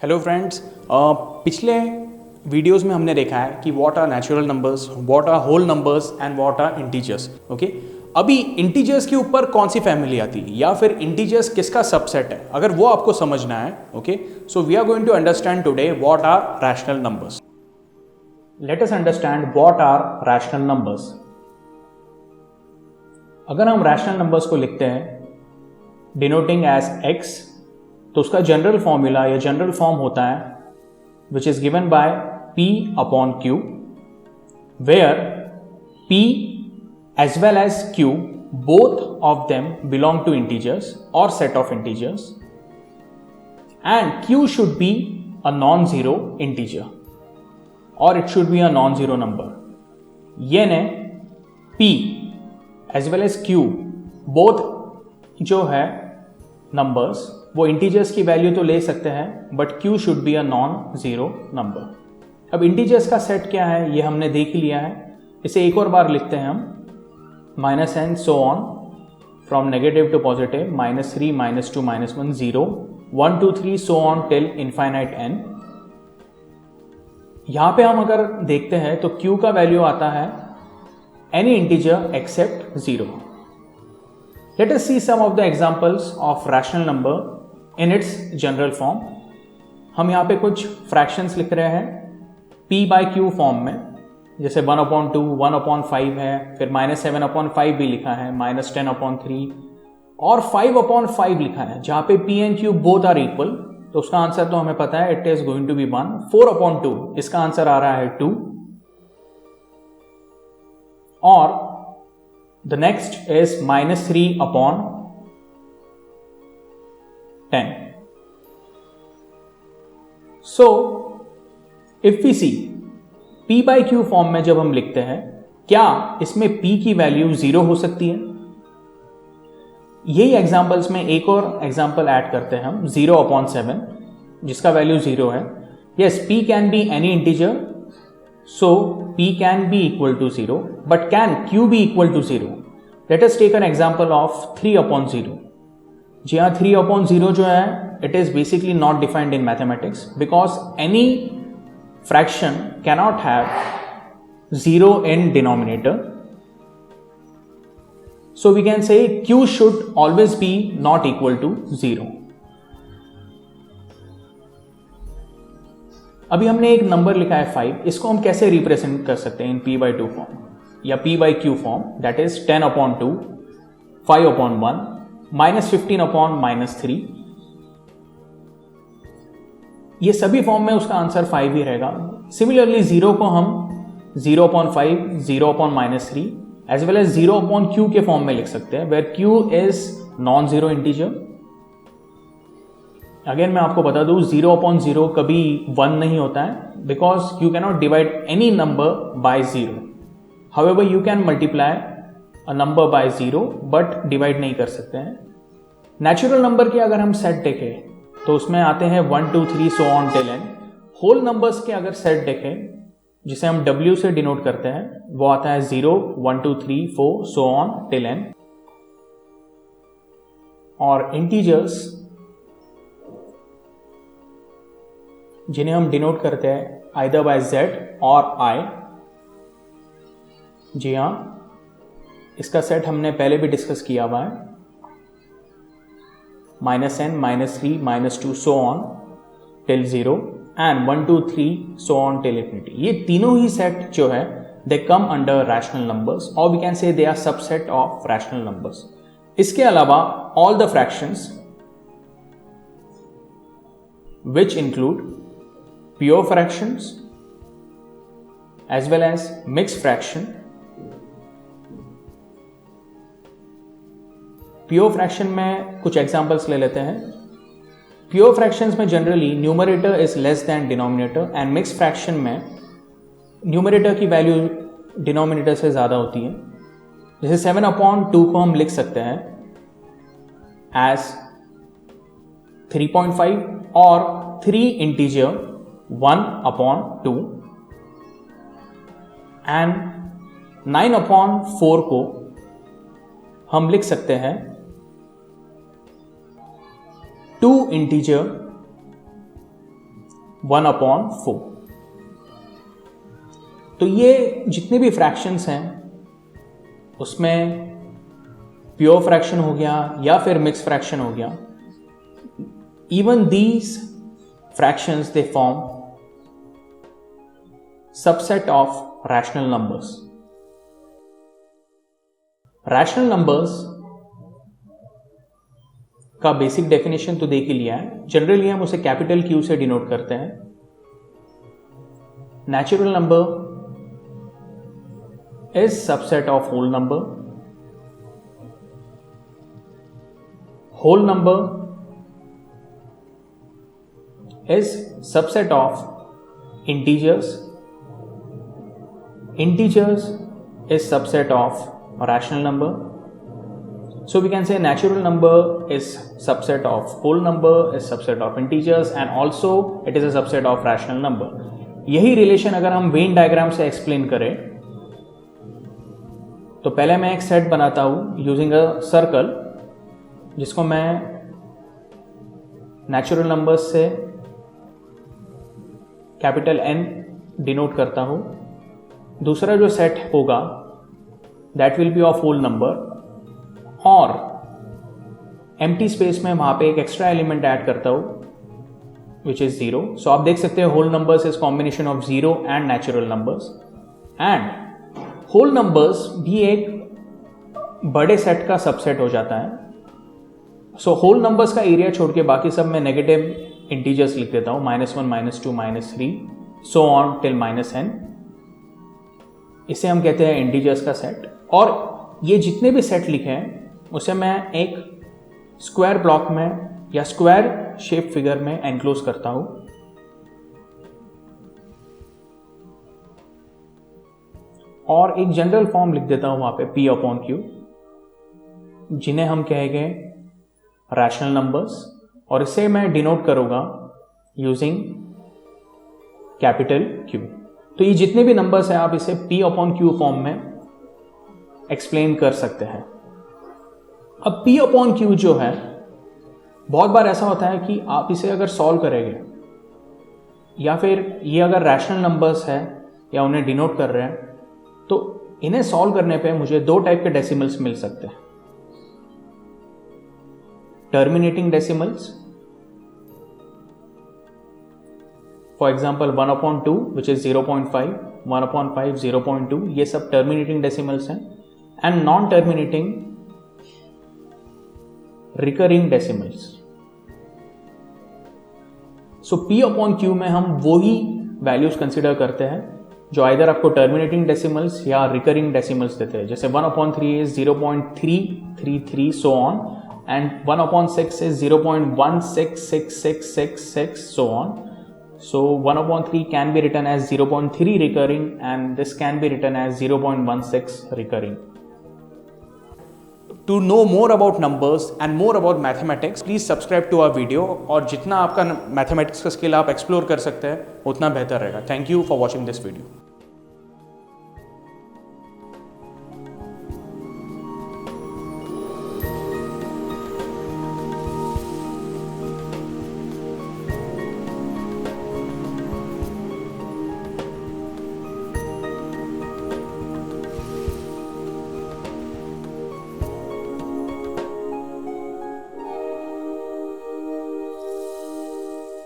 Hello friends, पिछले videos में हमने देखा है कि what are natural numbers, what are whole numbers and what are integers. Okay, अभी इंटीजर्स के ऊपर कौन सी फैमिली आती है या फिर इंटीजर्स किसका सबसेट है, अगर वो आपको समझना है, okay, so we are going to understand today what are rational numbers. Let us understand what are rational numbers. अगर हम रैशनल नंबर्स को लिखते हैं डिनोटिंग एज x, तो उसका जनरल फॉर्मूला या जनरल फॉर्म होता है which is given by p upon q, where p as well as q both of them belong to integers or set of integers and q should be a non-zero integer or it should be a non-zero number। यानी p as well as q both जो है numbers वो integers की value तो ले सकते हैं but q should be a non zero number. अब इंटीजर्स का सेट क्या है ये हमने देख ही लिया है, इसे एक और बार लिखते हैं हम -n so on from negative to positive -3 -2 -1 0 1 2 3 so on till infinite n। यहां पे हम अगर देखते हैं तो q का वैल्यू आता है any integer except 0। Let us see some of the examples of rational number in its general form। हम यहाँ पे कुछ fractions लिख रहे हैं p by q फॉर्म में, जैसे 1/2, 1/5 है, फिर -7/5 भी लिखा है, -10/3 और 5/5 लिखा है, जहाँ पे p and q both are equal, तो उसका आंसर तो हमें पता है, it is going to be 1। 4/2 इसका आंसर आ रहा है 2 और the next is -3/10। so if we see p by q form में जब हम लिखते हैं, क्या इसमें p की वैल्यू 0 हो सकती है? यही एग्जांपल्स में एक और एग्जांपल ऐड करते हैं हम 0/7 जिसका वैल्यू 0 है। yes, p can be any integer, so p can be equal to 0, but can q be equal to 0? Let us take an example of 3/0। जी हाँ, 3/0 जो है it is basically not defined in mathematics because any fraction cannot have 0 in denominator, so we can say q should always be not equal to 0। अभी हमने एक number लिखा है 5, इसको हम कैसे रिप्रेजेंट कर सकते हैं इन p by 2 फॉर्म या p by q form, that is 10/2, 5/1, -15/3। ये सभी फॉर्म में उसका आंसर 5 ही रहेगा। सिमिलरली 0 को हम 0/5, 0/-3 एज वेल एज 0/q के फॉर्म में लिख सकते हैं, where q is non zero integer. Again मैं आपको बता दूं 0/0 कभी 1 नहीं होता है because you cannot divide any number by 0। However, you can multiply a number by 0 but divide नहीं कर सकते हैं। नेचुरल नंबर के अगर हम सेट देखें तो उसमें आते हैं 1 2 3 so on till n। Whole numbers के अगर सेट देखें जिसे हम w से डिनोट करते हैं वो आता है 0 1 2 3 4 so on till n। और इंटीजर्स जिन्हें हम डिनोट करते हैं आइदर बाय z और i। जी हाँ, इसका सेट हमने पहले भी डिस्कस किया हुआ है, -n, -3, -2 so on till 0 and 1 2 3 so on till infinity। ये तीनों ही सेट जो है they come under rational numbers और we can say they are subset of rational numbers. इसके अलावा all the fractions which include pure fractions as well as mixed fraction। Pure fraction में कुछ examples ले लेते हैं। प्योर फ्रैक्शंस में generally numerator is less than denominator and mix fraction में numerator की वैल्यू डिनोमिनेटर से ज़्यादा होती है। जैसे 7/2 को हम लिख सकते हैं एज 3.5 और 3 इंटीजर 1/2 एंड 9/4 को हम लिख सकते हैं 2 इंटीजर 1/4। तो ये जितने भी फ्रैक्शंस हैं उसमें प्योर फ्रैक्शन हो गया या फिर मिक्स फ्रैक्शन हो गया, even these fractions they form subset of rational numbers. Rational numbers का बेसिक डेफिनेशन तो देख ही लिया है। जनरली हम उसे कैपिटल Q से डिनोट करते हैं। Natural number is subset of whole number. Whole number is subset of integers. Integers is subset of rational number. So we can say natural number is subset of whole number, is subset of integers, and also it is a subset of rational number. यही relation अगर हम Venn diagram से explain करें तो पहले मैं एक set बनाता हूं यूजिंग अ सर्कल, जिसको मैं नेचुरल नंबर्स से कैपिटल N डिनोट करता हूं। दूसरा जो सेट होगा that will be of whole number, और एम्प्टी स्पेस में वहां पे एक एक्स्ट्रा एलिमेंट ऐड करता हूं विच इज 0। सो आप देख सकते हैं whole numbers is combination of 0 and natural numbers. And whole numbers भी एक बड़े सेट का सबसेट हो जाता है। सो होल नंबर्स का एरिया छोड़ के बाकी सब मैं नेगेटिव इंटीजर्स लिख देता हूं, -1 -2 -3 सो ऑन टिल -n। इसे हम कहते हैं इंटीजर्स का सेट। और ये जितने भी सेट लिखे हैं उसे मैं एक स्क्वायर ब्लॉक में या स्क्वायर शेप फिगर में एनक्लोज करता हूं। और एक जनरल फॉर्म लिख देता हूं वहां पे P/Q, जिन्हें हम कहेंगे रैशनल नंबर्स, और इसे मैं डिनोट करूंगा यूजिंग कैपिटल Q। तो ये जितने भी नंबर्स हैं आप इसे P/Q फॉर्म में एक्सप्लेन कर सकते हैं। अब P/Q जो है, बहुत बार ऐसा होता है कि आप इसे अगर सॉल्व करेंगे या फिर ये अगर रैशनल नंबर्स है या उन्हें डिनोट कर रहे हैं, तो इन्हें सॉल्व करने पे मुझे दो टाइप के डेसिमल्स मिल सकते हैं। Terminating decimals, for example 1/2 which is 0.5, 1/5 0.2, ये सब टर्मिनेटिंग डेसिमल्स हैं। And non terminating recurring decimals. So P/Q में हम वो ही वैल्यूज कंसिडर करते हैं जो आइदर आपको टर्मिनेटिंग डेसिमल्स या रिकरिंग डेसिमल्स देते हैं। जैसे 1/3 is 0.333 so on, and 1/6 is 0.166666 so on. So 1/3 can be written as 0.3 recurring, and this can be written as 0.16 recurring. To know more about numbers and more about mathematics, please subscribe to our video. और जितना आपका mathematics का skill आप explore कर सकते हैं उतना बेहतर रहेगा। Thank you for watching this video.